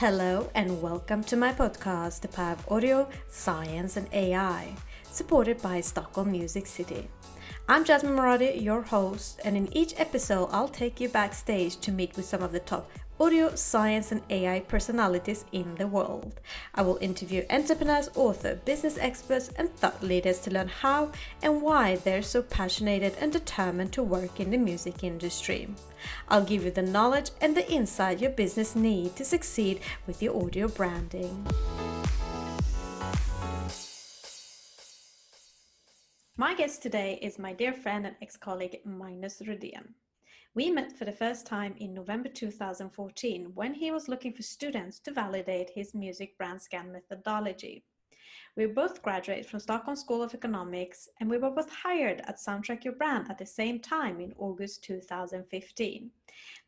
Hello and welcome to my podcast, The Power of Audio, Science and AI, supported by Stockholm MusicID. I'm Jasmine Moradi, your host, and in each episode I'll take you backstage to meet with some of the top audio, science and AI personalities in the world. I will interview entrepreneurs, authors, business experts and thought leaders to learn how and why they're so passionate and determined to work in the music industry. I'll give you the knowledge and the insight your business needs to succeed with your audio branding. My guest today is my dear friend and ex-colleague Magnus Rydén. We met for the first time in November 2014 when he was looking for students to validate his music brand scan methodology. We both graduated from Stockholm School of Economics and we were both hired at Soundtrack Your Brand at the same time in August 2015.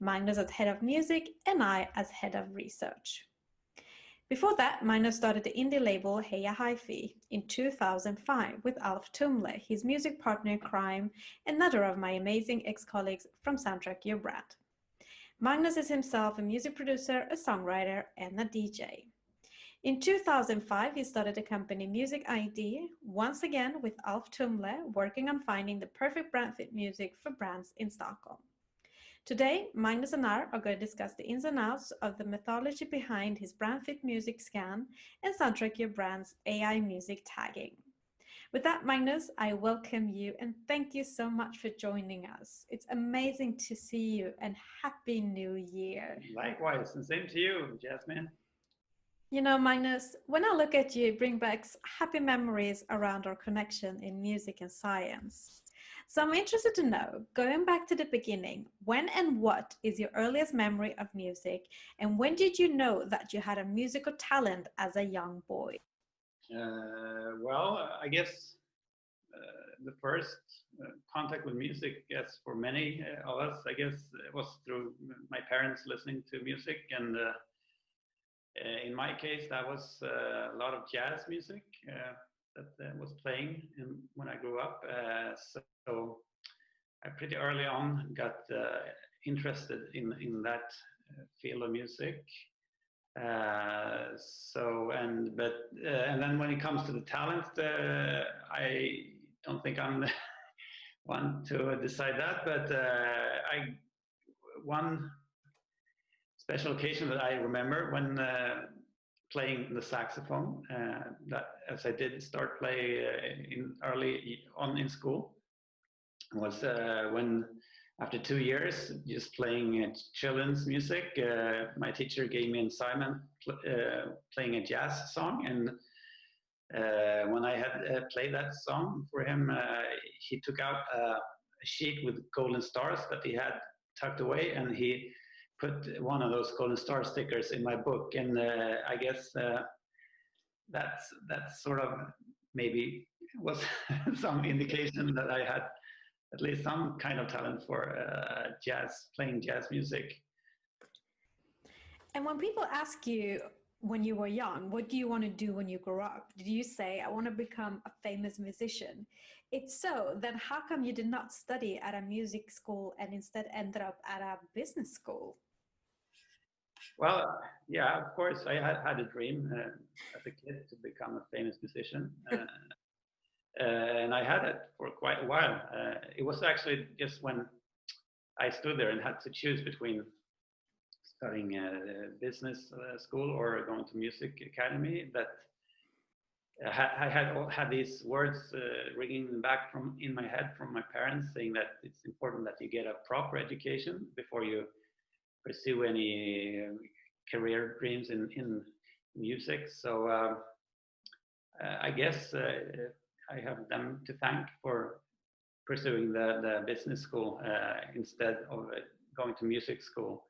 Magnus as head of music and I as head of research. Before that, Magnus started the indie label Heya Hifi in 2005 with Alf Tumle, his music partner in crime, another of my amazing ex-colleagues from Soundtrack Your Brand. Magnus is himself a music producer, a songwriter, and a DJ. In 2005, he started the company MusicID, once again with Alf Tumle, working on finding the perfect brand fit music for brands in Stockholm. Today, Magnus and I are going to discuss the ins and outs of the methodology behind his brand fit music scan and Soundtrack Your Brand's AI music tagging. With that, Magnus, I welcome you and thank you so much for joining us. It's amazing to see you and Happy New Year. Likewise, and same to you, Jasmine. You know, Magnus, when I look at you, it brings back happy memories around our connection in music and science. So I'm interested to know, going back to the beginning, when and what is your earliest memory of music, and when did you know that you had a musical talent as a young boy? I guess the first contact with music, yes, for many of us, I guess, was through my parents listening to music, and in my case, that was a lot of jazz music that was playing when I grew up. So I pretty early on got interested in that field of music. And then when it comes to the talent, I don't think I'm the one to decide that. But one special occasion that I remember when playing the saxophone, that as I did start play early on in school, was when after 2 years just playing children's music, my teacher gave me an assignment playing a jazz song, and when I had played that song for him, he took out a sheet with golden stars that he had tucked away, and he put one of those golden star stickers in my book, and I guess that's sort of maybe was some indication that I had at least some kind of talent for playing jazz music. And when people ask you when you were young, what do you want to do when you grow up? Did you say, I want to become a famous musician? If so, then how come you did not study at a music school and instead ended up at a business school? Well, yeah, of course, I had a dream as a kid to become a famous musician. And I had it for quite a while. It was actually just when I stood there and had to choose between studying business school or going to music academy that I had these words ringing back in my head from my parents saying that it's important that you get a proper education before you pursue any career dreams in music. So I guess I have them to thank for pursuing the business school instead of going to music school.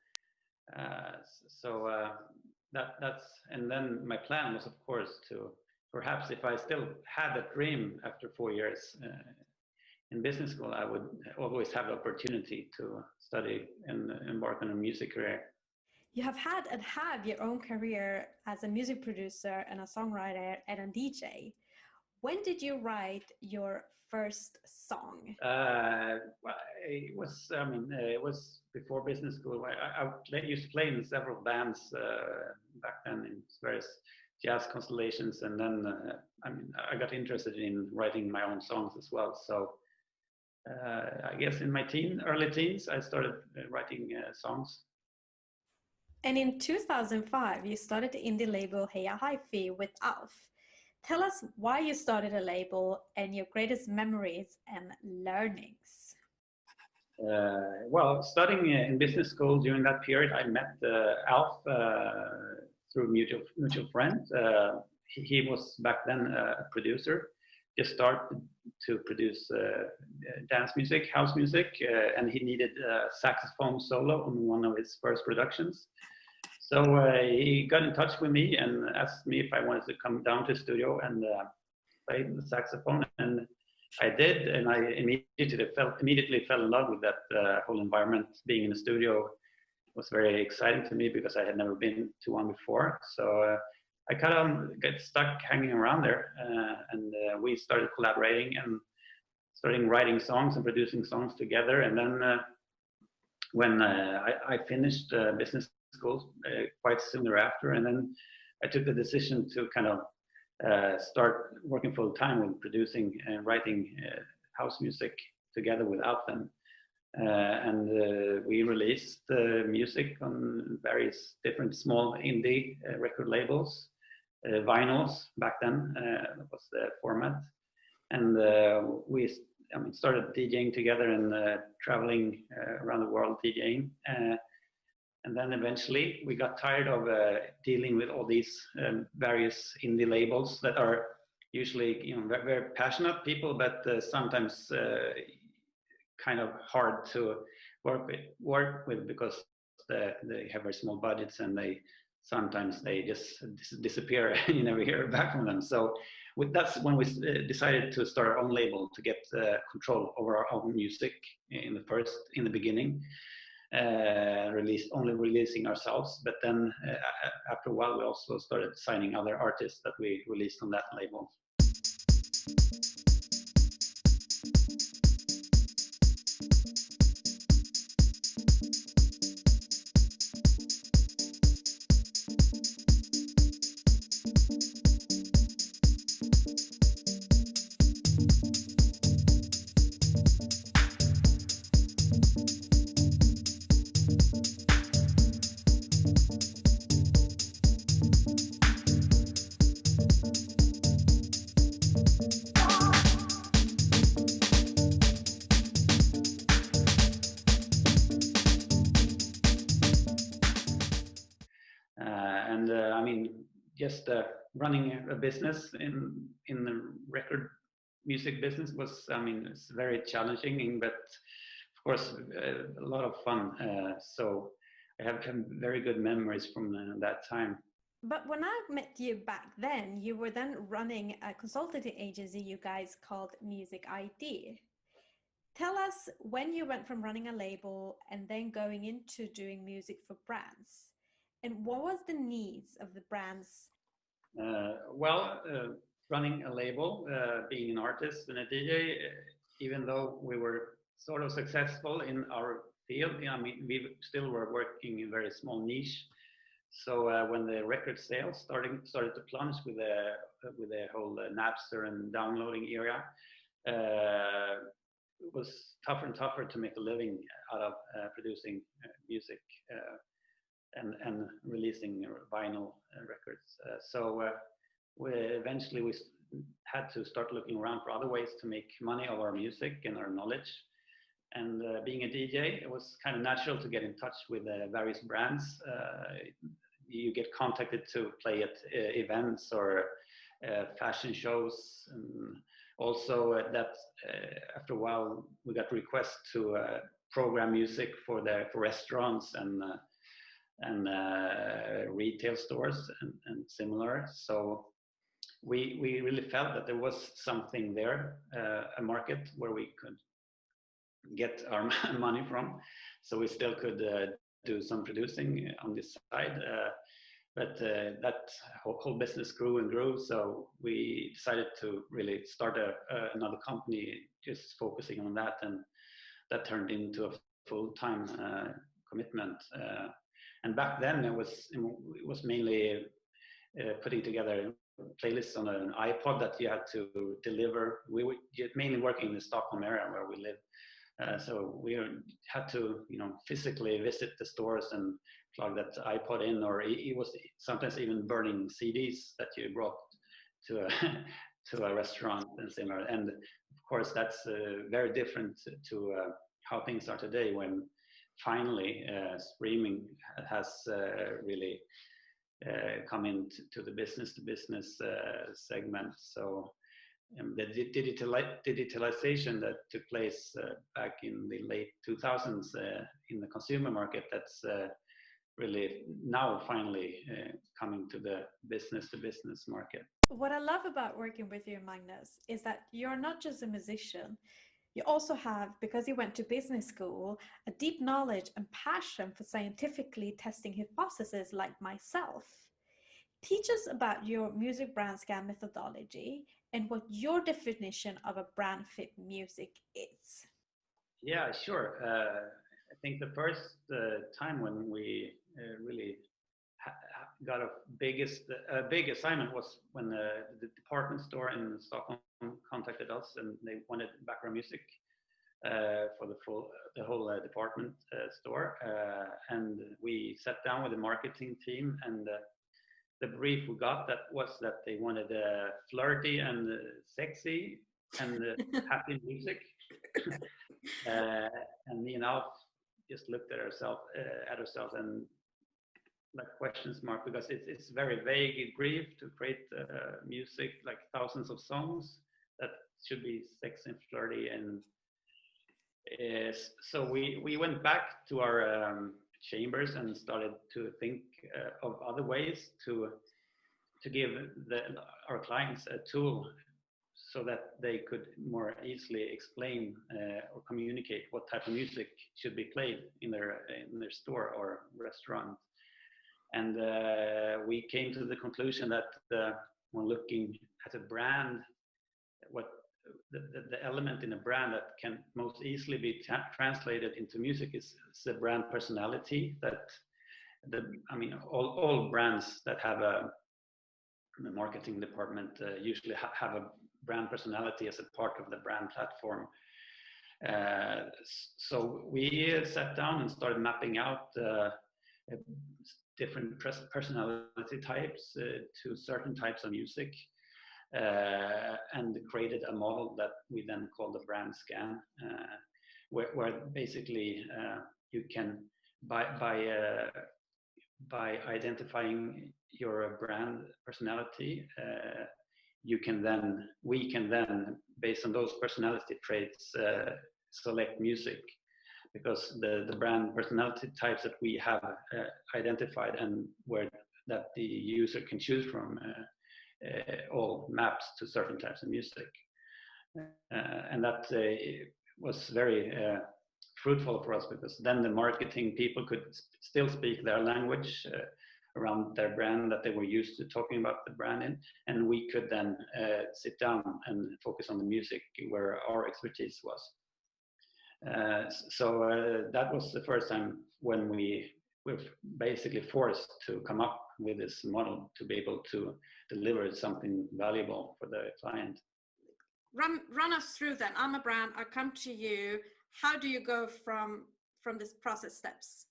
That's, and then my plan was, of course, to perhaps if I still had that dream after 4 years in business school, I would always have the opportunity to study and embark on a music career. You have had and have your own career as a music producer and a songwriter and a DJ. When did you write your first song? Well, it was, it was before business school. I used to play in several bands back then in various jazz constellations, and then I got interested in writing my own songs as well. So I guess in my early teens, I started writing songs. And in 2005, you started the indie label Heya Hifi with Alf. Tell us why you started a label and your greatest memories and learnings. Well, studying in business school during that period, I met Alf through mutual friend. He was back then a producer, just started to produce dance music, house music, and he needed a saxophone solo on one of his first productions. So he got in touch with me and asked me if I wanted to come down to the studio and play the saxophone, and I did, and I immediately fell in love with that whole environment. Being in the studio was very exciting to me because I had never been to one before. So I kind of got stuck hanging around there, and we started collaborating and starting writing songs and producing songs together. And then when I finished business school quite soon thereafter, and then I took the decision to kind of start working full time with producing and writing house music together with them. And we released music on various different small indie record labels, vinyls back then was the format. And we started DJing together and traveling around the world DJing. And then eventually we got tired of dealing with all these various indie labels that are usually very, very passionate people, but sometimes kind of hard to work with because they have very small budgets and sometimes they just disappear and you never hear back from them. So that's when we decided to start our own label to get control over our own music in the beginning. Only releasing ourselves, but then after a while we also started signing other artists that we released on that label. Just running a business in the record music business was, it's very challenging, but of course a lot of fun. So I have very good memories from that time. But when I met you back then, you were then running a consultancy agency you guys called MusicID. Tell us when you went from running a label and then going into doing music for brands, and what was the needs of the brands? Running a label, being an artist and a DJ, even though we were sort of successful in our field, we still were working in a very small niche. So when the record sales started to plunge with the whole Napster and downloading era, it was tougher and tougher to make a living out of producing music and releasing vinyl records. So we eventually had to start looking around for other ways to make money of our music and our knowledge. And being a DJ, it was kind of natural to get in touch with various brands. You get contacted to play at events or fashion shows. And also after a while, we got requests to program music for restaurants and retail stores and similar. So we really felt that there was something there, a market where we could get our money from. So we still could do some producing on this side, but that whole business grew and grew. So we decided to really start another company just focusing on that, and that turned into a full-time commitment. And back then it was mainly putting together playlists on an iPod that you had to deliver. We were mainly working in the Stockholm area where we live. So we had to, physically visit the stores and plug that iPod in, or it was sometimes even burning CDs that you brought to a to a restaurant and similar. And of course, that's very different to how things are today, when finally streaming has really come into the business-to-business segment. So the digitalization that took place back in the late 2000s in the consumer market, that's really now finally coming to the business-to-business market. What I love about working with you, Magnus, is that you're not just a musician. You also have, because you went to business school, a deep knowledge and passion for scientifically testing hypotheses like myself. Teach us about your music brand scan methodology and what your definition of a brand fit music is. Yeah, sure. I think the first time when we really got a big assignment was when the department store in Stockholm contacted us, and they wanted background music for the whole department store, and we sat down with the marketing team, and the brief we got was that they wanted flirty and sexy and happy music. And me and Alf just looked at ourselves and like questions mark, because it's very vague brief to create music, like thousands of songs that should be sexy and flirty. And so we went back to our chambers and started to think of other ways to give our clients a tool so that they could more easily explain or communicate what type of music should be played in their store or restaurant. And we came to the conclusion that when looking at a brand, what the element in a brand that can most easily be translated into music is the brand personality. All brands that have a marketing department usually have a brand personality as a part of the brand platform. So we sat down and started mapping out different personality types to certain types of music, and created a model that we then called the brand scan, where basically you can by identifying your brand personality, we can then based on those personality traits select music, because the brand personality types that we have identified and where that the user can choose from all maps to certain types of music, and that was very fruitful for us, because then the marketing people could still speak their language around their brand that they were used to talking about the brand in, and we could then sit down and focus on the music where our expertise was. So that was the first time when we were basically forced to come up with this model to be able to deliver something valuable for the client. Run us through then. I'm a brand, I come to you. How do you go from this process steps?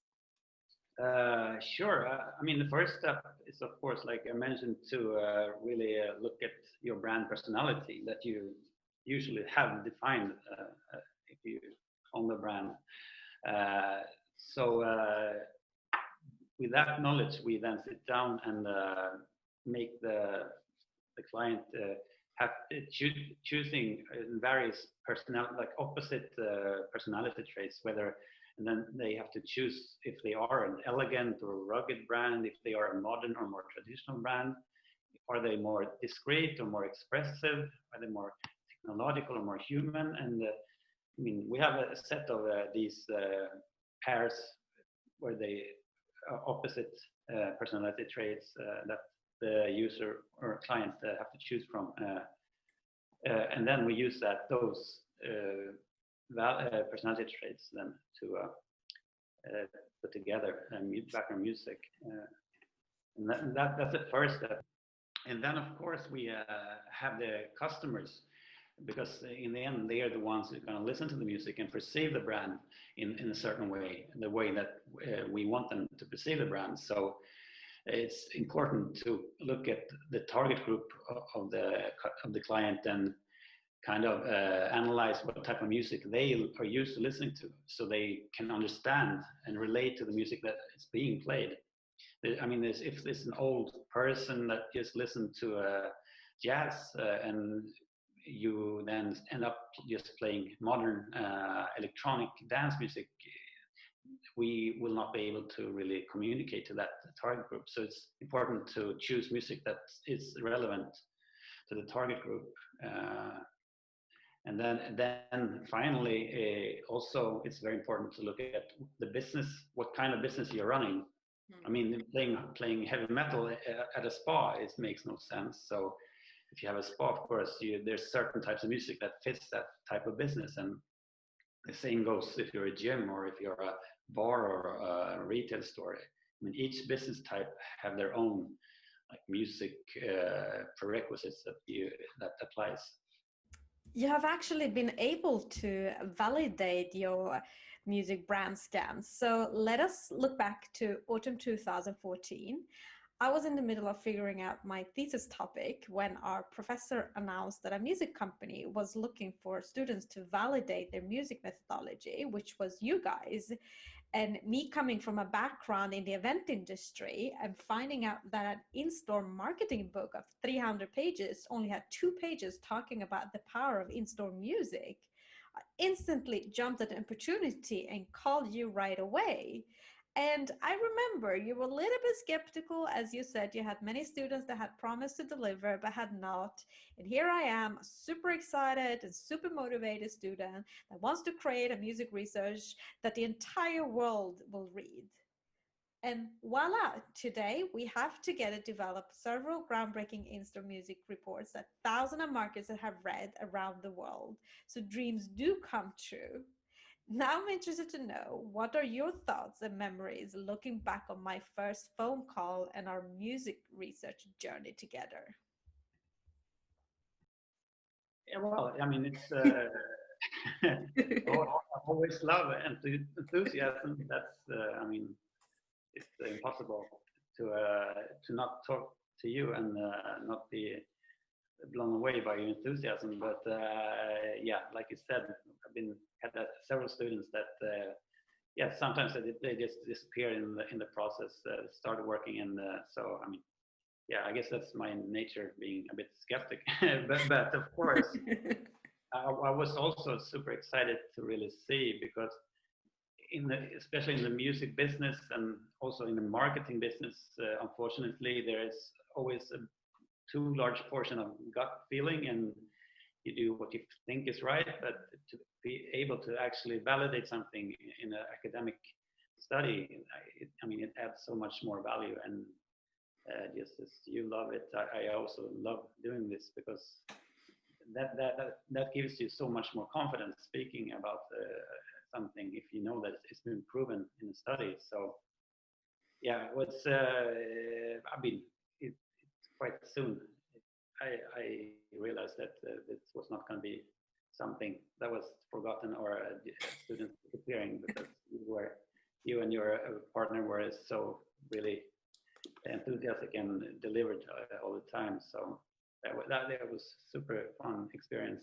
Sure. The first step is, of course, like I mentioned, to really look at your brand personality that you usually have defined if you own the brand. So with that knowledge, we then sit down and make the client have choosing various opposite personality traits, and then they have to choose if they are an elegant or rugged brand, if they are a modern or more traditional brand, are they more discreet or more expressive, are they more technological or more human. And we have a set of these pairs where they are opposite personality traits that the user or client have to choose from. And then we use those personality traits then to put together background music. And that's the first step. And then, of course, we have the customers, because in the end, they are the ones who are going to listen to the music and perceive the brand in a certain way, the way that we want them to perceive the brand. So it's important to look at the target group of the client and kind of analyze what type of music they are used to listening to, so they can understand and relate to the music that is being played. I mean, if there's an old person that just listened to jazz and you then end up just playing modern electronic dance music, we will not be able to really communicate to that target group. So it's important to choose music that is relevant to the target group. And then finally, also it's very important to look at the business, what kind of business you're running. I mean, playing heavy metal at a spa, it makes no sense. So if you have a spa, of course, there's certain types of music that fits that type of business. And the same goes if you're a gym or if you're a bar or a retail store. I mean, each business type have their own like music prerequisites that applies. You have actually been able to validate your music brand scans. So let us look back to autumn 2014. I was in the middle of figuring out my thesis topic when our professor announced that a music company was looking for students to validate their music methodology, which was you guys. And me coming from a background in the event industry and finding out that an in-store marketing book of 300 pages only had 2 pages talking about the power of in-store music, I instantly jumped at the opportunity and called you right away. And I remember you were a little bit skeptical, as you said, you had many students that had promised to deliver but had not. And here I am, a super excited and super motivated student that wants to create a music research that the entire world will read. And voila, today we have together developed several groundbreaking in-store music reports that thousands of marketers have read around the world. So dreams do come true. Now I'm interested to know, what are your thoughts and memories looking back on my first phone call and our music research journey together? Yeah, well, I mean, it's I always love enthusiasm. That's I mean, it's impossible to not talk to you and not be blown away by your enthusiasm. But yeah, like you said, I've had several students that yeah, sometimes they just disappear in the process, started working, and so I mean, yeah, I guess that's my nature, being a bit skeptic. but of course, I was also super excited to really see, because especially in the music business and also in the marketing business, unfortunately, there is always a too large portion of gut feeling, and you do what you think is right, but to be able to actually validate something in an academic study, I mean, it adds so much more value. And just as you love it, I also love doing this, because that gives you so much more confidence speaking about something if you know that it's been proven in a study. So yeah, what's I mean, it's quite soon I realized that this was not going to be something that was forgotten or students disappearing, because you and your partner were so really enthusiastic and delivered all the time. So that was super fun experience.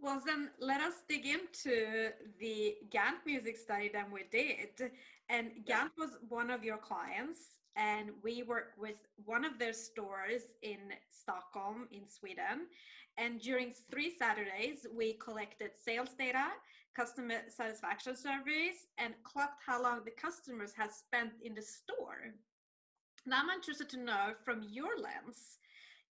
Well, then let us dig into the Gant music study that we did. And Gant was one of your clients, and we worked with one of their stores in Stockholm in Sweden. And during 3 Saturdays, we collected sales data, customer satisfaction surveys, and clocked how long the customers had spent in the store. Now I'm interested to know, from your lens,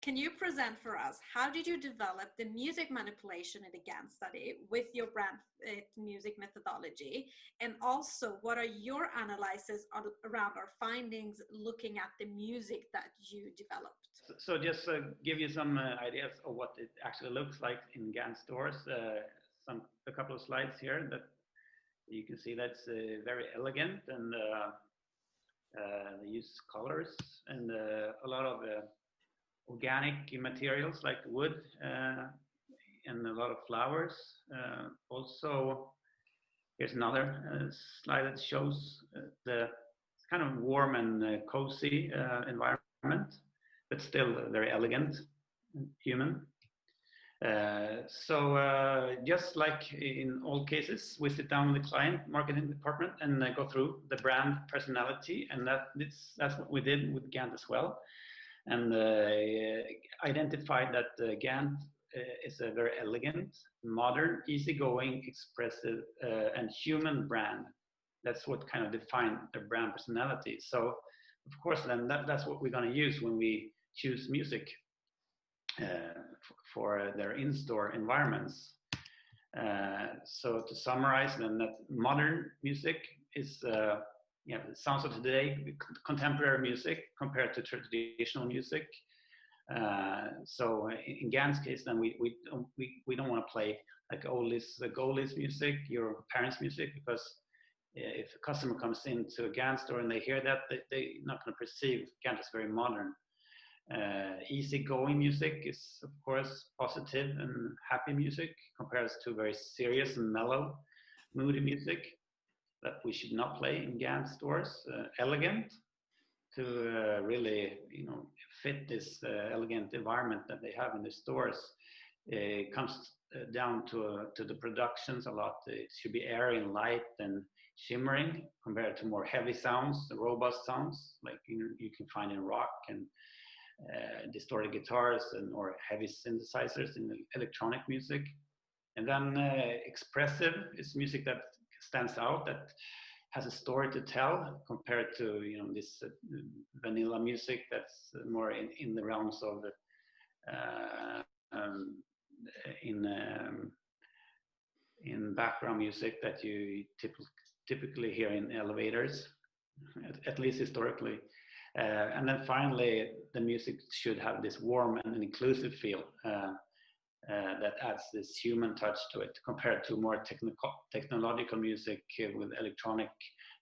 can you present for us, how did you develop the music manipulation in the Gant study with your brand fit music methodology? And also, what are your analyses around our findings looking at the music that you developed? So just give you some ideas of what it actually looks like in Gant stores. A couple of slides here that you can see that's very elegant, and they use colors and a lot of organic materials like wood and a lot of flowers. Also, here's another slide that shows the kind of warm and cozy environment, but still very elegant and human. So just like in all cases, we sit down with the client marketing department and go through the brand personality, and that's what we did with Gant as well, and identified that Gant is a very elegant, modern, easygoing, expressive, and human brand. That's what kind of defined their brand personality. So of course then that's what we're going to use when we choose music for their in-store environments. So to summarize then, that modern music is the sounds of today, contemporary music compared to traditional music. So in Gant's case, then we don't want to play like goldies music, your parents' music, because if a customer comes into a Gant store and they hear that, they're not going to perceive Gant as very modern. Easygoing music is of course positive and happy music, compares to very serious and mellow, moody music that we should not play in Gant stores. Elegant, to really fit this elegant environment that they have in the stores. It comes down to the productions a lot. It should be airy and light and shimmering compared to more heavy sounds, robust sounds like you can find in rock and distorted guitars or heavy synthesizers in electronic music. And then expressive is music that stands out, that has a story to tell, compared to this vanilla music that's more in the realms of in background music that you typically hear in elevators, at least historically. And then finally, the music should have this warm and inclusive feel that adds this human touch to it, compared to more technological music with electronic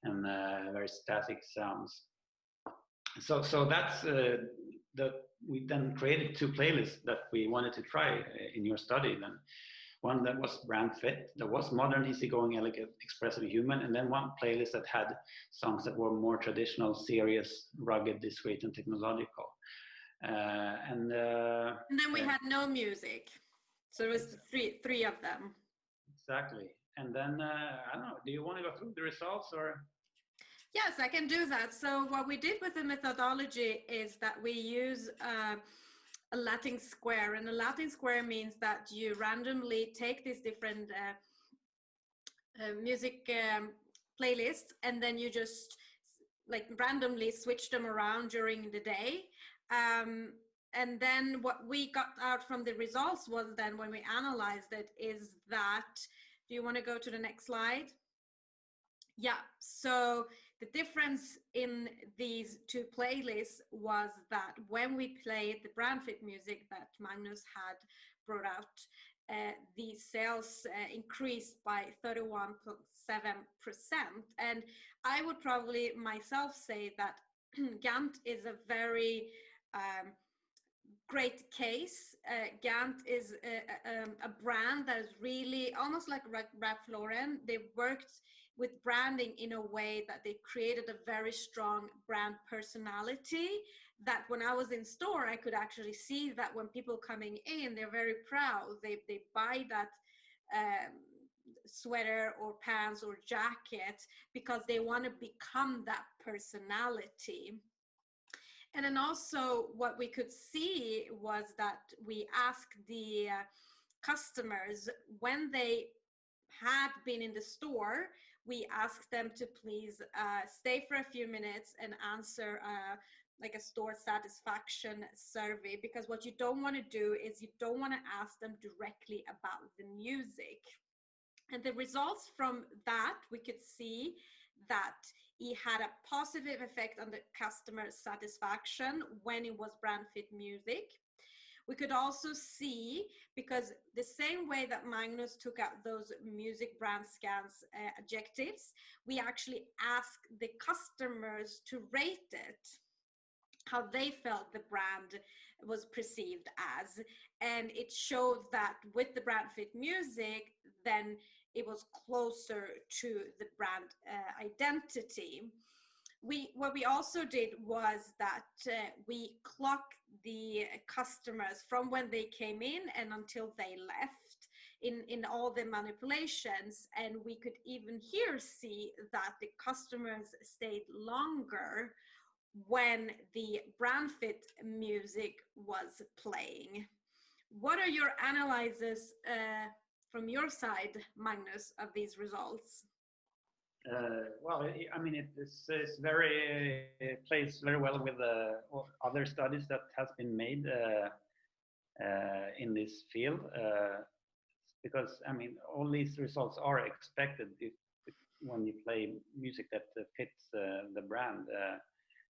and very static sounds. So that's we then created two playlists that we wanted to try in your study. Then one that was brand fit, that was modern, easygoing, elegant, expressive, human, and then one playlist that had songs that were more traditional, serious, rugged, discreet, and technological. And then we had no music, so it was three of them. Exactly. And then I don't know, do you want to go through the results or? Yes, I can do that. So what we did with the methodology is that we use a Latin square, and a Latin square means that you randomly take these different music playlists, and then you just like randomly switch them around during the day. And then what we got out from the results was then, when we analyzed it, is that, do you want to go to the next slide? Yeah, so the difference in these two playlists was that when we played the brand fit music that Magnus had brought out, the sales increased by 31.7%. And I would probably myself say that Gant is a very great case. Gant is a brand that is really almost like Ralph Lauren. They worked with branding in a way that they created a very strong brand personality, that when I was in store, I could actually see that when people coming in, they're very proud. They buy that sweater or pants or jacket because they want to become that personality. And then also what we could see was that we asked the customers, when they had been in the store, we asked them to please stay for a few minutes and answer a like a store satisfaction survey, because what you don't want to do is you don't want to ask them directly about the music. And the results from that, we could see that it had a positive effect on the customer satisfaction when it was brand fit music. We could also see, because the same way that Magnus took out those music brand scans adjectives, we actually asked the customers to rate it, how they felt the brand was perceived as. And it showed that with the brand fit music, then it was closer to the brand identity. What we also did was that we clocked the customers from when they came in and until they left in all the manipulations, and we could even here see that the customers stayed longer when the brand fit music was playing. What are your analyses from your side, Magnus, of these results? Well, I mean, it's very, it plays very well with other studies that has been made in this field, because I mean, all these results are expected when you play music that fits the brand,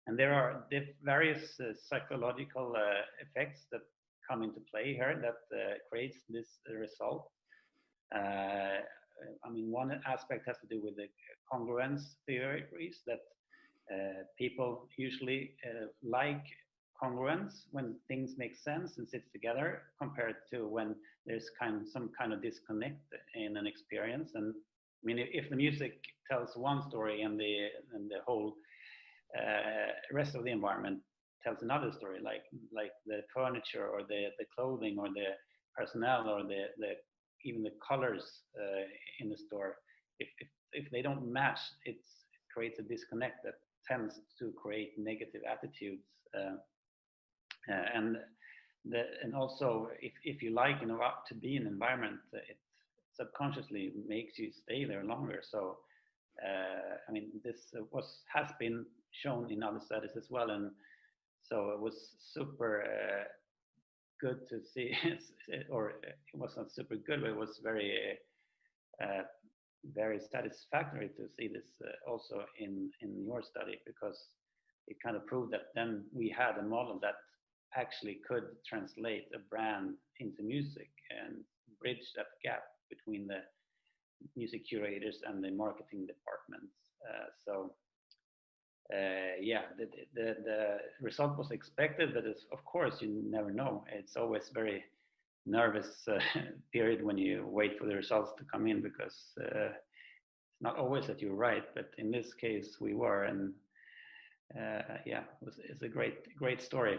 and there are various psychological effects that come into play here that creates this result. I mean, one aspect has to do with the congruence theories, that people usually like congruence when things make sense and sit together, compared to when there's some kind of disconnect in an experience. And I mean, if the music tells one story and the whole rest of the environment tells another story, like the furniture or the clothing or the personnel or the even the colors in the store, if they don't match, it creates a disconnect that tends to create negative attitudes, and also if you like to be in an environment, it subconsciously makes you stay there longer. So I mean, this has been shown in other studies as well, and so it was super good to see, or it was not super good, but it was very very satisfactory to see this also in your study, because it kind of proved that then we had a model that actually could translate a brand into music and bridge that gap between the music curators and the marketing departments. So yeah, the result was expected, but of course you never know. It's always very nervous period when you wait for the results to come in, because it's not always that you're right, but in this case we were, and yeah, it's a great story.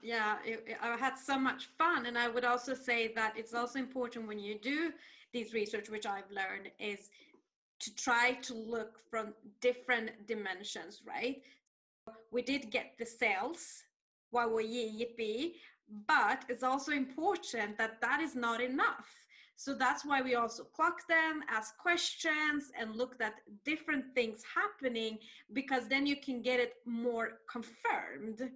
Yeah, I had so much fun, and I would also say that it's also important when you do these research, which I've learned, is to try to look from different dimensions, right? We did get the sales, wow, yippee, but it's also important that that is not enough. So that's why we also clock them, ask questions, and looked at different things happening, because then you can get it more confirmed.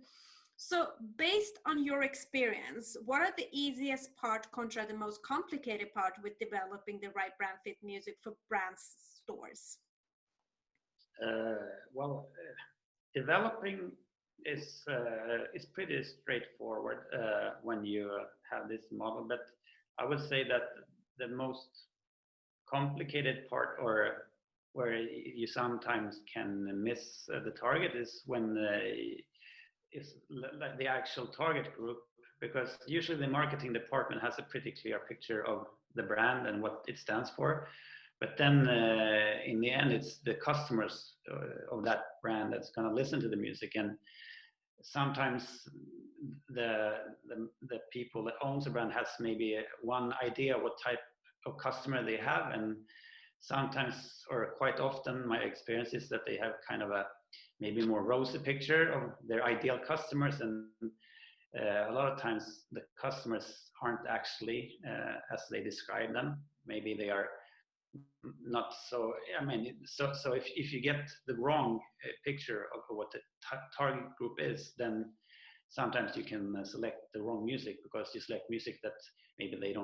So based on your experience, what are the easiest part contra the most complicated part with developing the right brand fit music for brand stores? Well, developing is pretty straightforward when you have this model, but I would say that the most complicated part, or where you sometimes can miss the target, is when is like the actual target group, because usually the marketing department has a pretty clear picture of the brand and what it stands for, but then in the end it's the customers of that brand that's going to listen to the music. And sometimes the people that owns the brand has maybe one idea what type of customer they have, and sometimes, or quite often, my experience is that they have kind of a maybe more rosy picture of their ideal customers, and a lot of times the customers aren't actually as they describe them. Maybe they are not so. I mean, so if you get the wrong picture of what the target group is, then sometimes you can select the wrong music, because you select music that maybe they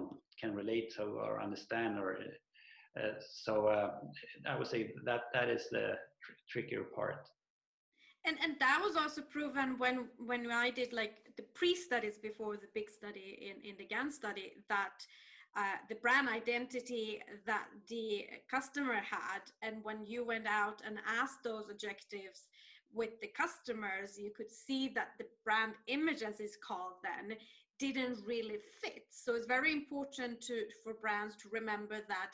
can relate to or understand, or I would say that is the trickier part. And that was also proven when I did like the pre-studies before the big study in the Gant study, that the brand identity that the customer had, and when you went out and asked those objectives with the customers, you could see that the brand image, as it's called then, didn't really fit. So it's very important for brands to remember that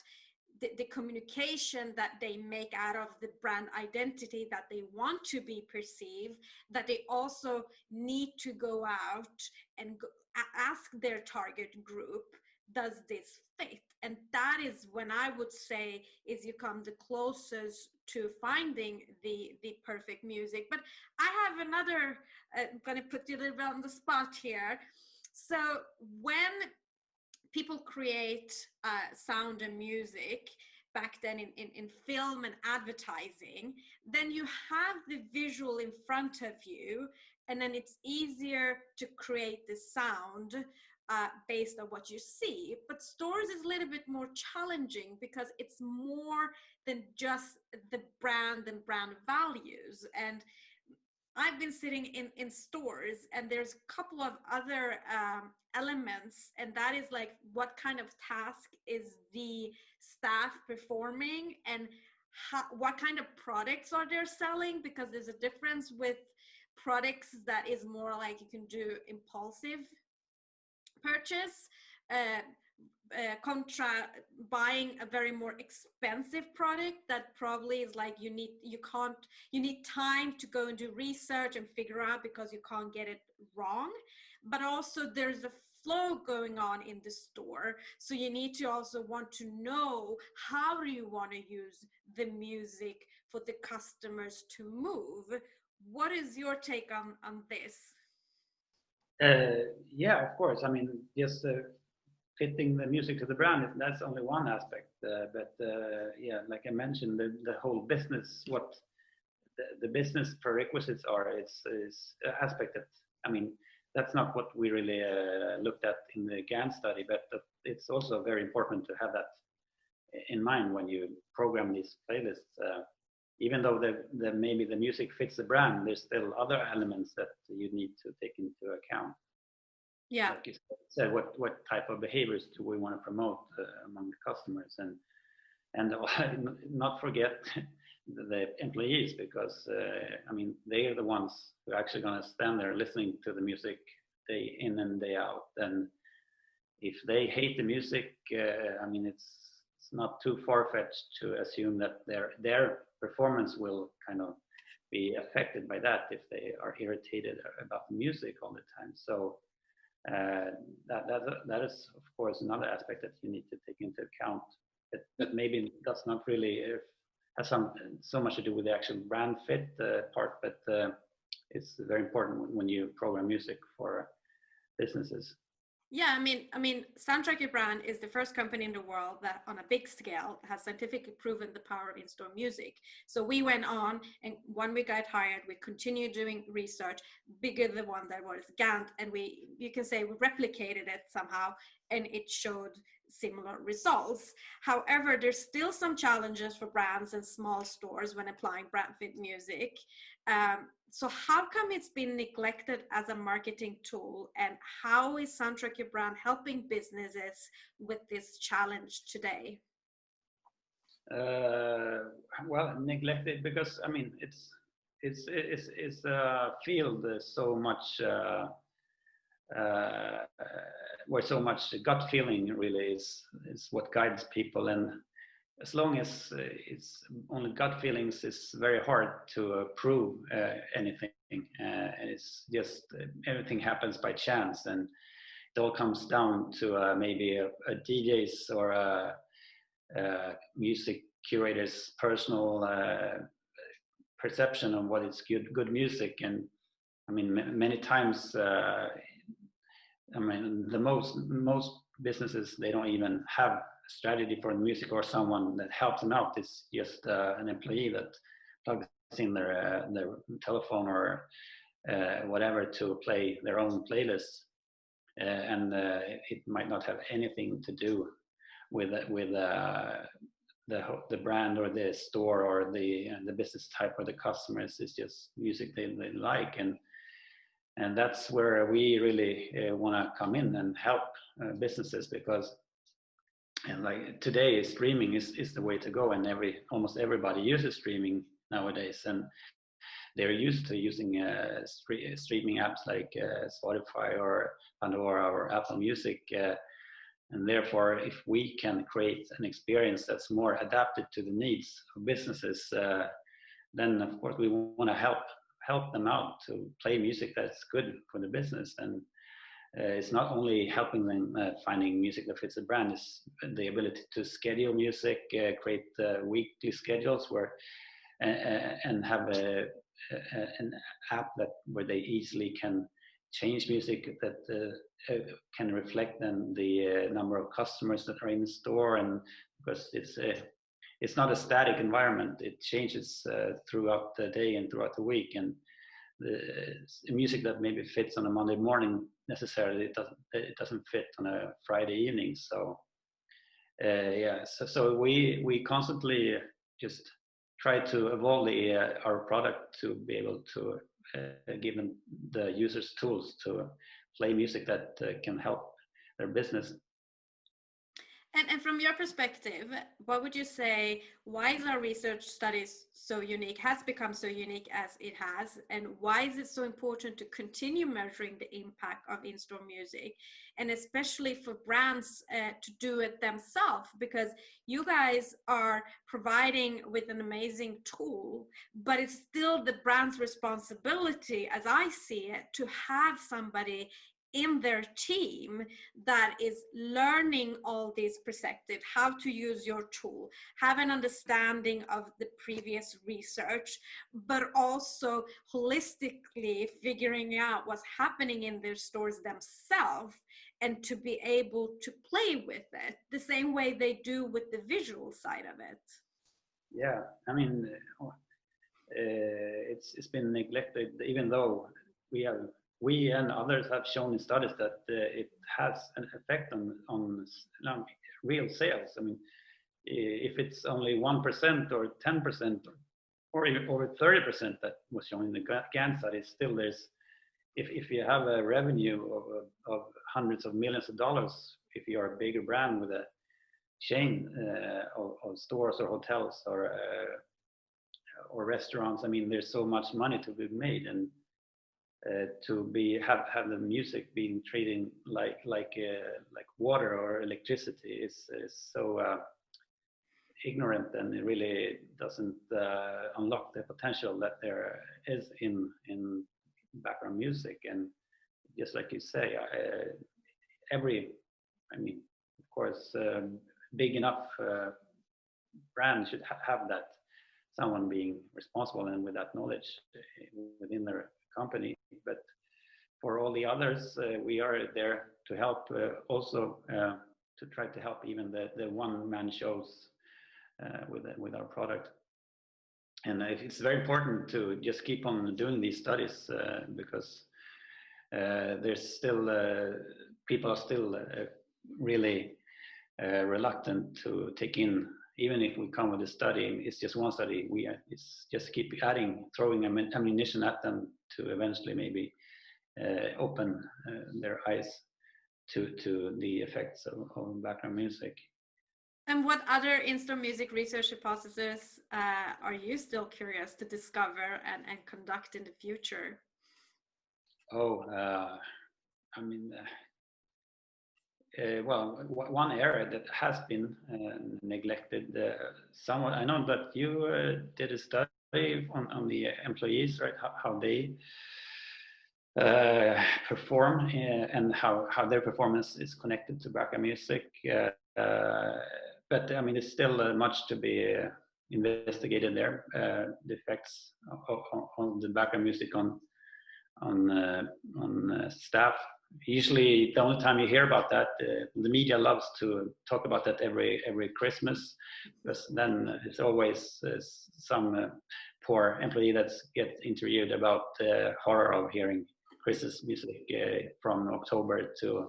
the communication that they make out of the brand identity that they want to be perceived, that they also need to go out and ask their target group, does this fit? And that is when I would say is you come the closest to finding the perfect music. But I have another, I'm going to put you a little bit on the spot here. So when people create sound and music back then in film and advertising, then you have the visual in front of you, and then it's easier to create the sound based on what you see. But stores is a little bit more challenging because it's more than just the brand and brand values. And I've been sitting in stores, and there's a couple of other elements, and that is like what kind of task is the staff performing, and what kind of products are they selling, because there's a difference with products that is more like you can do impulsive purchase, contra buying a very more expensive product that probably is like you need time to go and do research and figure out because you can't get it wrong. But also there's a flow going on in the store, so you need to also want to know how do you want to use the music for the customers to move. What is your take on this? Yeah, of course. I mean, just fitting the music to the brand, that's only one aspect. Yeah, like I mentioned, the whole business, what the business prerequisites are, is aspect that, I mean, that's not what we really looked at in the Gant study, but it's also very important to have that in mind when you program these playlists. Even though maybe the music fits the brand, there's still other elements that you need to take into account. Yeah. Like you said, what type of behaviors do we want to promote among the customers, and not forget the employees, because I mean, they are the ones who are actually going to stand there listening to the music day in and day out. And if they hate the music, I mean, it's not too far-fetched to assume that their performance will kind of be affected by that if they are irritated about the music all the time. So that is, of course, another aspect that you need to take into account. That maybe does not really have so much to do with the actual brand fit part, but it's very important when you program music for businesses. Yeah, I mean, Soundtrack Your Brand is the first company in the world that, on a big scale, has scientifically proven the power of in-store music. So we went on, and when we got hired, we continued doing research, bigger than one that was Gant, and you can say we replicated it somehow, and it showed similar results. However, there's still some challenges for brands and small stores when applying brand fit music. So how come it's been neglected as a marketing tool, and how is Soundtrack Your Brand helping businesses with this challenge today? Well, neglected because, I mean, it's a field so much where so much gut feeling really is what guides people, and as long as it's only gut feelings, it's very hard to prove anything, and it's just everything happens by chance, and it all comes down to maybe a DJ's or a music curator's personal perception of what is good music. And I mean, many times, I mean, the most businesses, they don't even have strategy for music or someone that helps them out. It's just an employee that plugs in their telephone or whatever to play their own playlist, and it might not have anything to do with the brand or the store or the business type or the customers. It's just music they like, and that's where we really want to come in and help businesses, because like today streaming is the way to go, and almost everybody uses streaming nowadays, and they're used to using streaming apps like Spotify or Pandora or Apple Music, and therefore if we can create an experience that's more adapted to the needs of businesses, then of course we want to help them out to play music that's good for the business. And it's not only helping them finding music that fits the brand, it's the ability to schedule music, create weekly schedules and have an app where they easily can change music that can reflect then the number of customers that are in the store. And because it's not a static environment, it changes throughout the day and throughout the week, and the music that maybe fits on a Monday morning necessarily it doesn't fit on a Friday evening. So so we constantly just try to evolve our product to be able to give them the users tools to play music that can help their business. And from your perspective, what would you say, why is our research studies so unique, has become so unique as it has, and why is it so important to continue measuring the impact of in-store music, and especially for brands to do it themselves? Because you guys are providing with an amazing tool, but it's still the brand's responsibility, as I see it, to have somebody in their team that is learning all these perspectives, how to use your tool, have an understanding of the previous research, but also holistically figuring out what's happening in their stores themselves, and to be able to play with it the same way they do with the visual side of it. Yeah, I mean, it's been neglected, even though we and others have shown in studies that it has an effect on real sales. I mean, if it's only 1% or 10% or even over 30% that was shown in the Gant study, still there's, if you have a revenue of hundreds of millions of dollars, if you're a bigger brand with a chain of stores or hotels or restaurants, I mean, there's so much money to be made, and to have the music being treated like water or electricity is so ignorant, and it really doesn't unlock the potential that there is in background music. And just like you say, I mean, of course, big enough brand should have that, someone being responsible and with that knowledge within their company. But for all the others, we are there to help, also to try to help even the one-man shows with our product. And it's very important to just keep on doing these studies, because there's still people are still really reluctant to take in. Even if we come with a study, it's just one study. It's just keep throwing ammunition at them to eventually maybe open their eyes to the effects of background music. And what other in-store music research hypotheses are you still curious to discover and conduct in the future? I mean, well, one area that has been neglected somewhat. I know that you did a study on the employees, right? How they perform and how their performance is connected to background music. But I mean, it's still much to be investigated there. The effects of the background music on staff usually the only time you hear about that, the media loves to talk about that every Christmas, because then it's always some poor employee that gets interviewed about the horror of hearing Christmas music from October to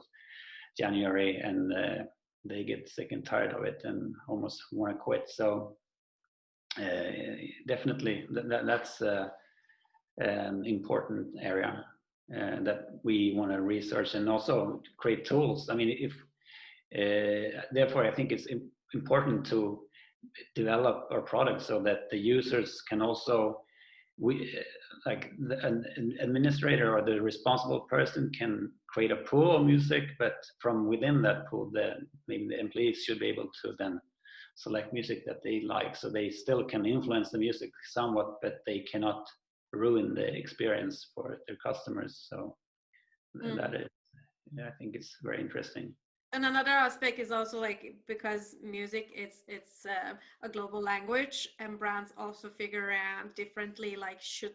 January, and they get sick and tired of it and almost want to quit. So definitely that's an important area that we want to research and also create tools. I mean, if therefore I think it's important to develop our product so that the users can also, like an administrator or the responsible person can create a pool of music, but from within that pool, maybe the employees should be able to then select music that they like, so they still can influence the music somewhat, but they cannot ruin the experience for their customers. So that is, I think it's very interesting. And another aspect is also like, because music, it's a global language, and brands also figure out differently, like should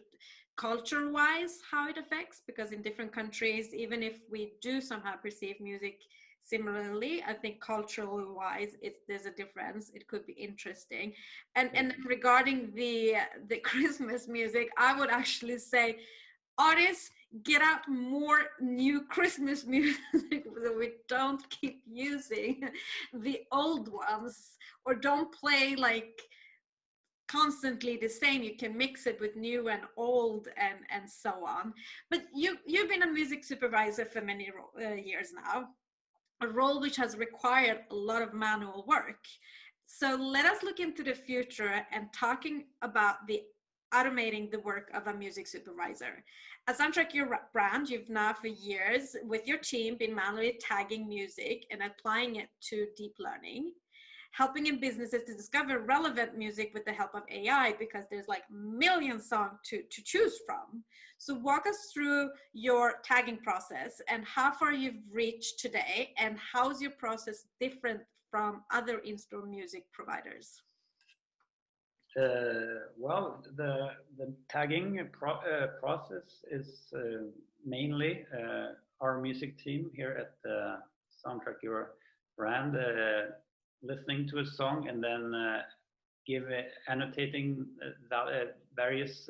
culture wise how it affects, because in different countries, even if we do somehow perceive music similarly, I think culturally wise there's a difference. It could be interesting. And regarding the Christmas music, I would actually say, artists, get out more new Christmas music so we don't keep using the old ones, or don't play like constantly the same. You can mix it with new and old and so on. But you've been a music supervisor for many years now, a role which has required a lot of manual work. So let us look into the future and talking about the automating the work of a music supervisor. As Soundtrack Your brand, you've now for years with your team been manually tagging music and applying it to deep learning, helping in businesses to discover relevant music with the help of AI, because there's like million songs to choose from. So walk us through your tagging process and how far you've reached today, and how's your process different from other in-store music providers? Well, the tagging process is mainly our music team here at Soundtrack Your brand listening to a song and then annotating various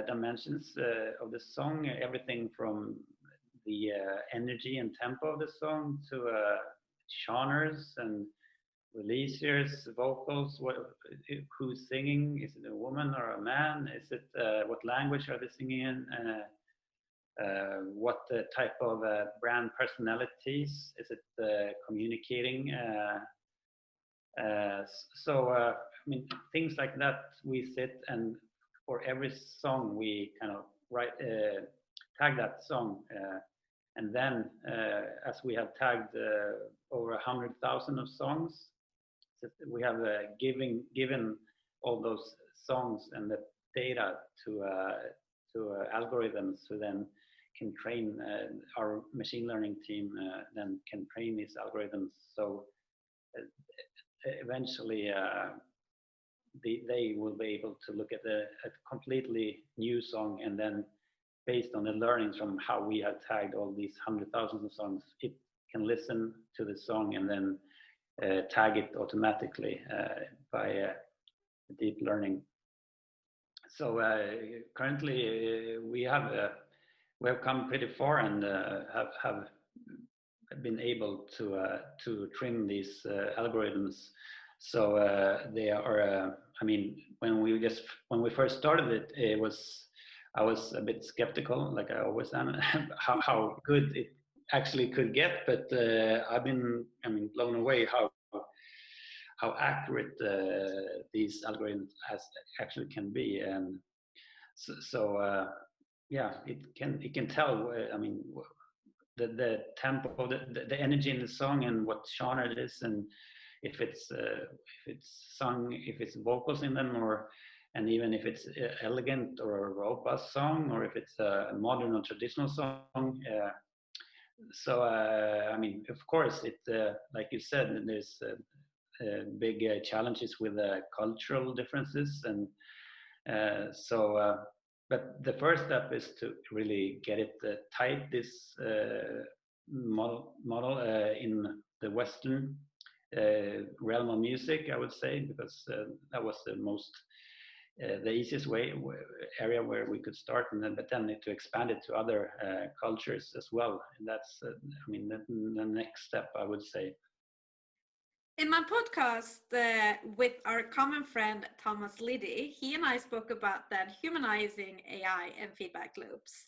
dimensions of the song, everything from the energy and tempo of the song to genres and release years, vocals, who's singing, is it a woman or a man, is it what language are they singing in, what type of brand personalities, is it communicating, so I mean, things like that. We sit and for every song we kind of tag that song, and then as we have tagged over 100,000 of songs, we have given all those songs and the data to algorithms, who then can train our machine learning team, then can train these algorithms. So eventually they will be able to look at a completely new song, and then based on the learnings from how we have tagged all these 100,000 of songs, it can listen to the song and then tag it automatically by deep learning. So currently we have come pretty far and have been able to trim these algorithms. So they are. I mean, when we first started it, I was a bit skeptical, like I always am, how good it actually could get, but I've been blown away how accurate these algorithms actually can be, and so yeah, it can tell. I mean, the tempo, the energy in the song, and what genre it is, and if it's sung, if it's vocals in them, and even if it's elegant or a robust song, or if it's a modern or traditional song. So I mean, of course, it like you said, there's big challenges with cultural differences, and so but the first step is to really get it tight, this model in the Western realm of music, I would say, because that was the easiest area where we could start, and then to expand it to other cultures as well. And that's, I mean, the next step, I would say. In my podcast with our common friend Thomas Liddy, he and I spoke about that humanizing AI and feedback loops.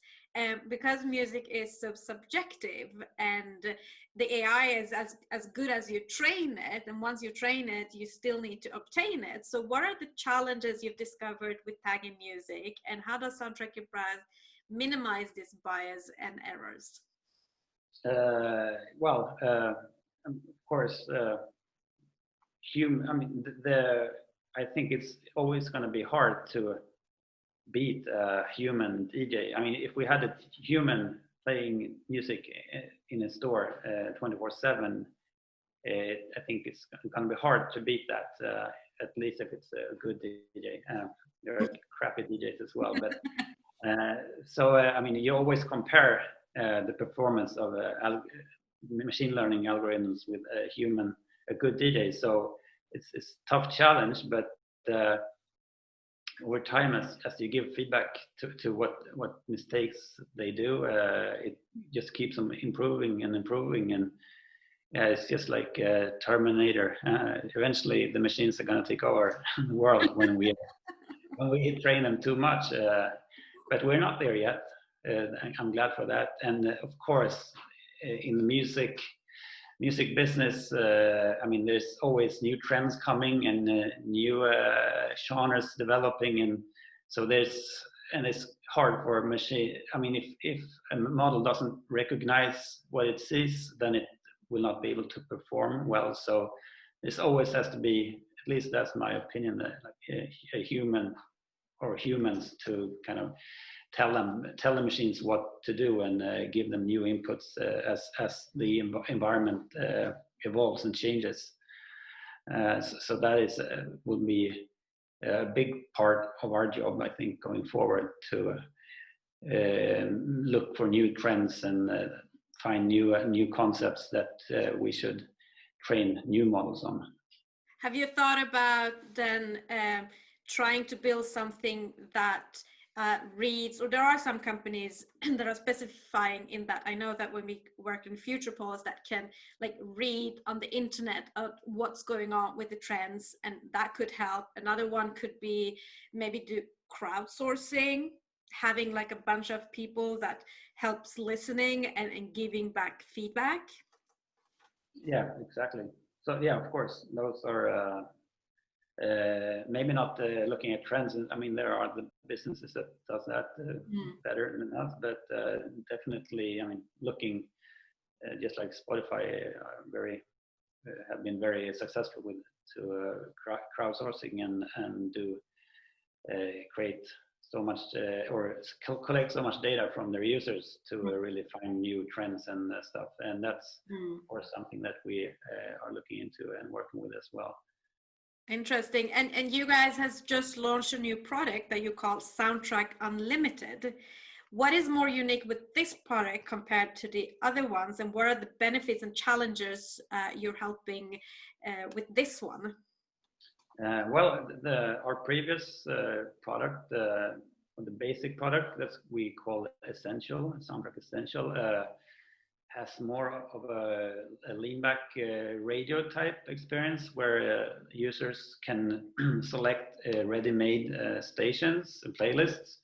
Because music is so subjective, and the AI is as good as you train it, and once you train it, you still need to obtain it. So what are the challenges you've discovered with tagging music, and how does Soundtrack Impress minimize this bias and errors? Well, of course, I mean, I think it's always going to be hard to beat a human DJ. I mean, if we had a human playing music in a store 24/7, I think it's going to be hard to beat that. At least if it's a good DJ. There are crappy DJs as well, but I mean, you always compare the performance of machine learning algorithms with a good DJ. So it's a tough challenge, but over time, as you give feedback to what mistakes they do, it just keeps them improving and improving. And it's just like Terminator. Eventually, the machines are going to take over the world when we train them too much. But we're not there yet. I'm glad for that. And of course, in the music business, I mean, there's always new trends coming and new genres developing, and so it's hard for a machine. I mean, if a model doesn't recognize what it sees, then it will not be able to perform well. So this always has to be, at least that's my opinion, like a human or humans to kind of tell the machines what to do and give them new inputs as the environment evolves and changes. So that will be a big part of our job, I think, going forward, to look for new trends and find new concepts that we should train new models on. Have you thought about then trying to build something that reads, or there are some companies that are specifying in that. I know that when we work in future polls, that can like read on the internet of what's going on with the trends, and that could help. Another one could be maybe do crowdsourcing, having like a bunch of people that helps listening and giving back feedback. Yeah, exactly. So yeah, of course, those are maybe not looking at trends. I mean, there are the businesses that does that better than us, but definitely, I mean, looking just like Spotify have been very successful with crowdsourcing and do create so much or collect so much data from their users to really find new trends and stuff. And that's of course something that we are looking into and working with as well. Interesting. And you guys has just launched a new product that you call Soundtrack Unlimited. What is more unique with this product compared to the other ones, and what are the benefits and challenges you're helping with this one? Well, our previous product, the basic product that we call Essential, Soundtrack Essential, has more of a lean-back radio type experience where users can select ready-made stations and playlists,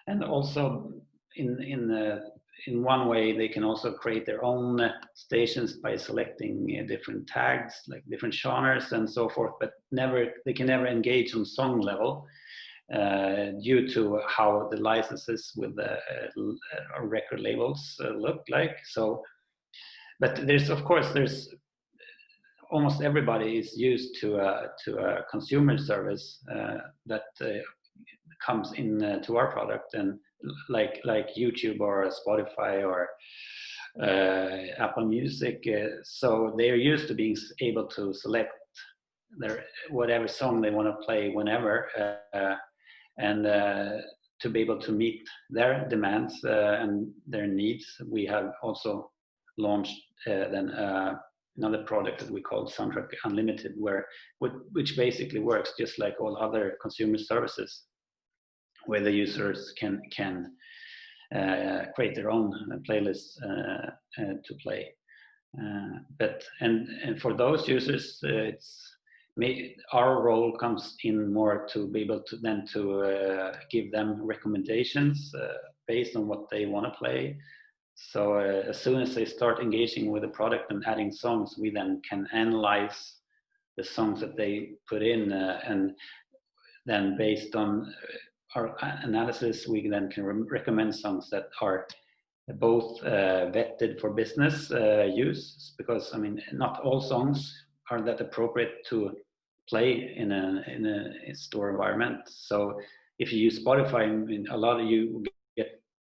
and also in one way they can also create their own stations by selecting different tags, like different genres and so forth, but they can never engage on song level due to how the licenses with the record labels look like. So, but there's almost everybody is used to a consumer service that comes in to our product, and like YouTube or Spotify or Apple Music. So they are used to being able to select whatever song they want to play whenever. And to be able to meet their demands and their needs, we have also launched then another product that we call Soundtrack Unlimited, which basically works just like all other consumer services, where the users can create their own playlists to play. But for those users, our role comes in more to be able to then give them recommendations based on what they want to play. So as soon as they start engaging with the product and adding songs, we then can analyze the songs that they put in, and then based on our analysis, we then can recommend songs that are both vetted for business use, because I mean, not all songs are that appropriate to play in a store environment. So if you use Spotify, I mean, a lot of you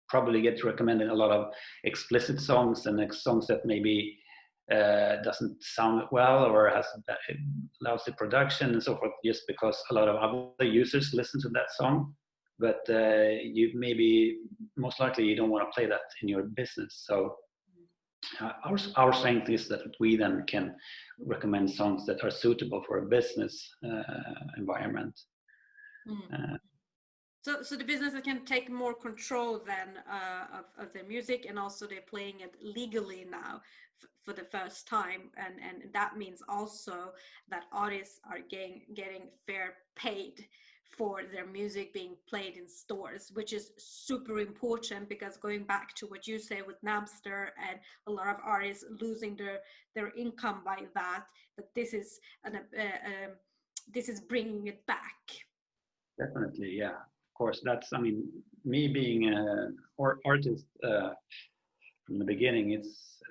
probably get recommended a lot of explicit songs and songs that maybe doesn't sound well or has lousy production and so forth, just because a lot of other users listen to that song. But you maybe, most likely, you don't want to play that in your business. So our strength is that we then can recommend songs that are suitable for a business environment. So the businesses can take more control then of their music, and also they're playing it legally now for the first time, and that means also that artists are getting fair paid for their music being played in stores, which is super important, because going back to what you say with Napster and a lot of artists losing their income by that this is bringing it back. Definitely, yeah. Of course, that's, I mean, me being an artist from the beginning,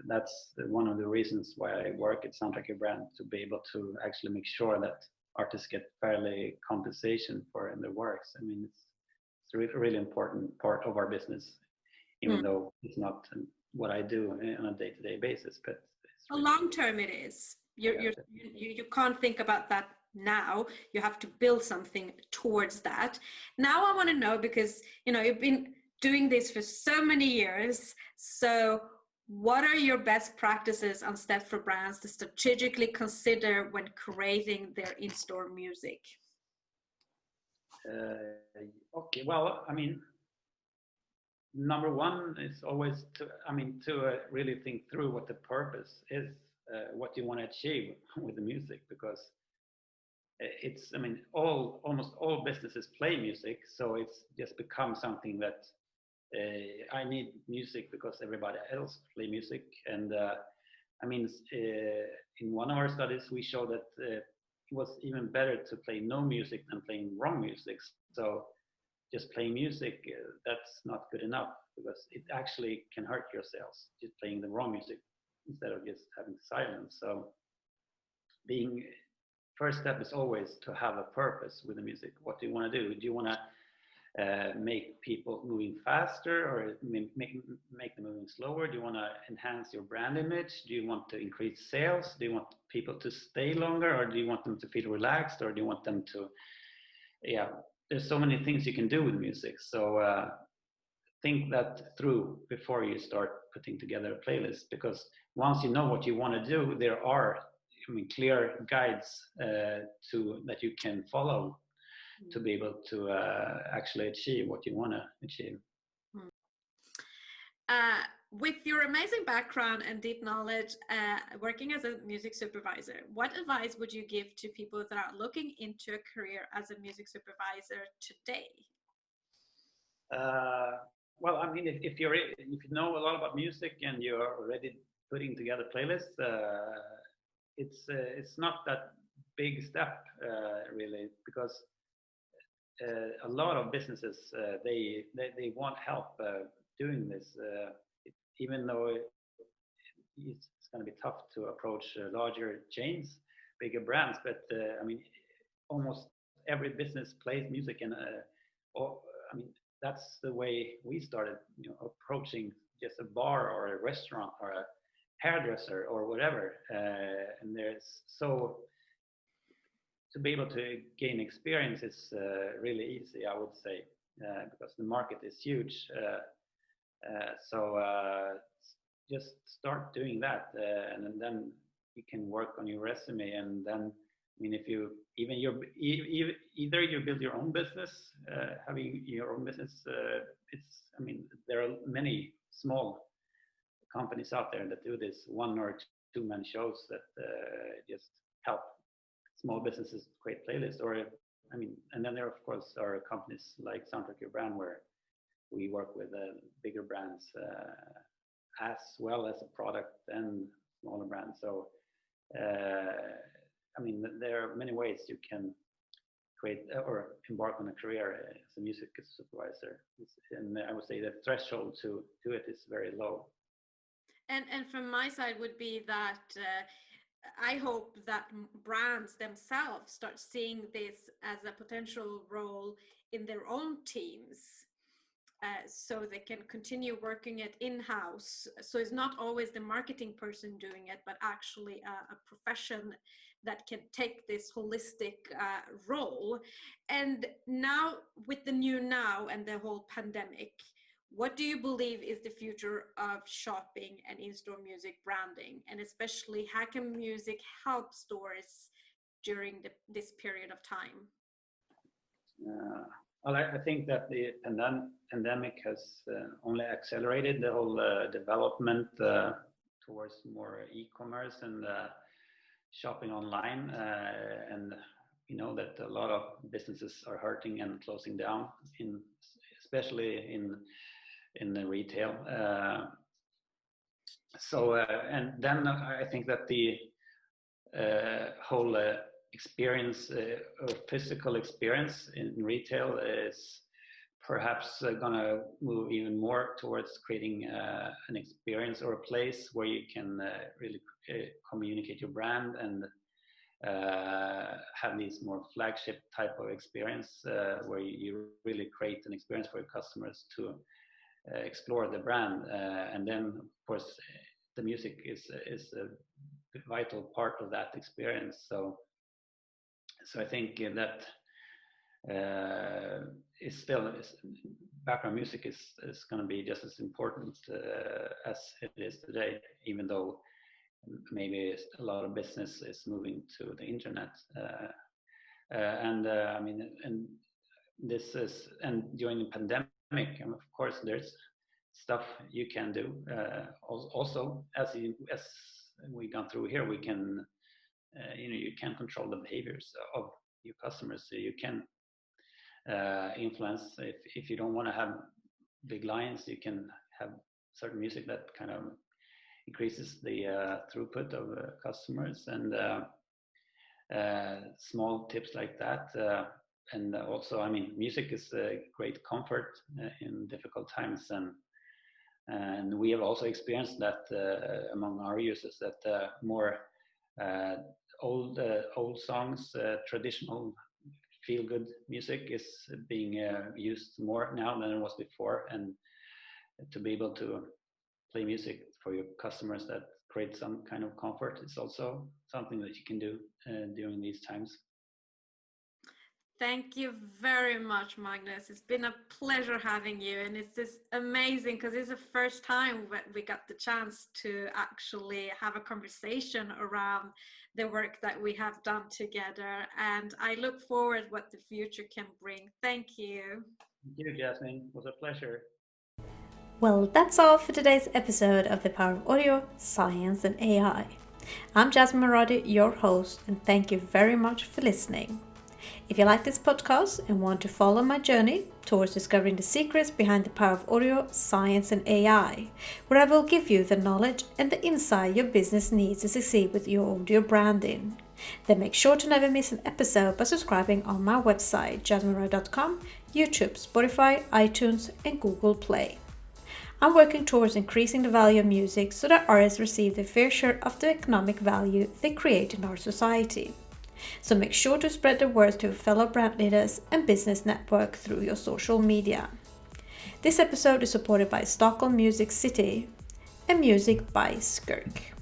that's one of the reasons why I work at Soundtrack Brand, to be able to actually make sure that artists get fairly compensation for their works. I mean, it's a really important part of our business, even though it's not what I do on a day-to-day basis. But really long term, it is. You can't think about that now. You have to build something towards that. Now I want to know, because you've been doing this for so many years. So what are your best practices on steps for brands to strategically consider when creating their in-store music? Okay, well, I mean, number one is always to really think through what the purpose is, what you want to achieve with the music, because it's, I mean, almost all businesses play music, so it's just become something that I need music because everybody else play music. And I mean, in one of our studies, we showed that it was even better to play no music than playing wrong music. So just playing music, that's not good enough, because it actually can hurt your sales, just playing the wrong music instead of just having silence. So first step is always to have a purpose with the music. What do you want to do? Do you want to make people moving faster, or make them moving slower? Do you want to enhance your brand image? Do you want to increase sales? Do you want people to stay longer, or do you want them to feel relaxed, or do you want them to, there's so many things you can do with music. So think that through before you start putting together a playlist, because once you know what you want to do, there are, I mean, clear guides that you can follow to be able to actually achieve what you want to achieve. With your amazing background and deep knowledge working as a music supervisor, what advice would you give to people that are looking into a career as a music supervisor today? Well, I mean, if you know a lot about music and you're already putting together playlists, it's not that big step really, because a lot of businesses they want help doing this, even though it's going to be tough to approach larger chains, bigger brands. But I mean, almost every business plays music, and I mean, that's the way we started, approaching just a bar or a restaurant or a hairdresser or whatever. And to be able to gain experience is really easy, I would say. because the market is huge. So just start doing that, and then you can work on your resume. And then, I mean, if you either you build your own business, having your own business, I mean, there are many small companies out there that do this 1 or 2 man shows that just help small businesses create playlists. Or, I mean, and then there of course are companies like Soundtrack Your Brand, where we work with bigger brands as well as a product and smaller brands. So I mean, there are many ways you can create or embark on a career as a music supervisor, and I would say the threshold to do it is very low. And from my side would be that I hope that brands themselves start seeing this as a potential role in their own teams, so they can continue working it in-house. So it's not always the marketing person doing it, but actually a profession that can take this holistic role. And now with the new now and the whole pandemic, what do you believe is the future of shopping and in-store music branding? And especially, how can music help stores during this period of time? Well, I think that the pandemic has only accelerated the whole development towards more e-commerce and shopping online. And you know that a lot of businesses are hurting and closing down, especially in the retail. And then I think that the whole experience or physical experience in retail is perhaps going to move even more towards creating an experience or a place where you can really communicate your brand and have these more flagship type of experience where you really create an experience for your customers to explore the brand. And then of course the music is a vital part of that experience. So I think that is still background music is going to be just as important as it is today, even though maybe a lot of business is moving to the internet. I mean, and this is, and during the pandemic, and of course there's stuff you can do. Also, as we gone through here, we can you can control the behaviors of your customers. So you can influence, if you don't want to have big lines, you can have certain music that kind of increases the throughput of customers, and small tips like that. And also, I mean, music is a great comfort in difficult times, and we have also experienced that among our users, that more old songs, traditional feel-good music is being used more now than it was before. And to be able to play music for your customers that create some kind of comfort is also something that you can do during these times. Thank you very much, Magnus. It's been a pleasure having you, and it's just amazing because it's the first time we got the chance to actually have a conversation around the work that we have done together, and I look forward what the future can bring. Thank you. Thank you, Jasmine. It was a pleasure. Well, that's all for today's episode of The Power of Audio, Science and AI. I'm Jasmine Rydén, your host, and thank you very much for listening. If you like this podcast and want to follow my journey towards discovering the secrets behind the power of audio, science and AI, where I will give you the knowledge and the insight your business needs to succeed with your audio branding, then make sure to never miss an episode by subscribing on my website, jasminerydén.com, YouTube, Spotify, iTunes and Google Play. I'm working towards increasing the value of music so that artists receive their fair share of the economic value they create in our society. So make sure to spread the word to fellow brand leaders and business network through your social media. This episode is supported by Stockholm Music City and music by Skirk.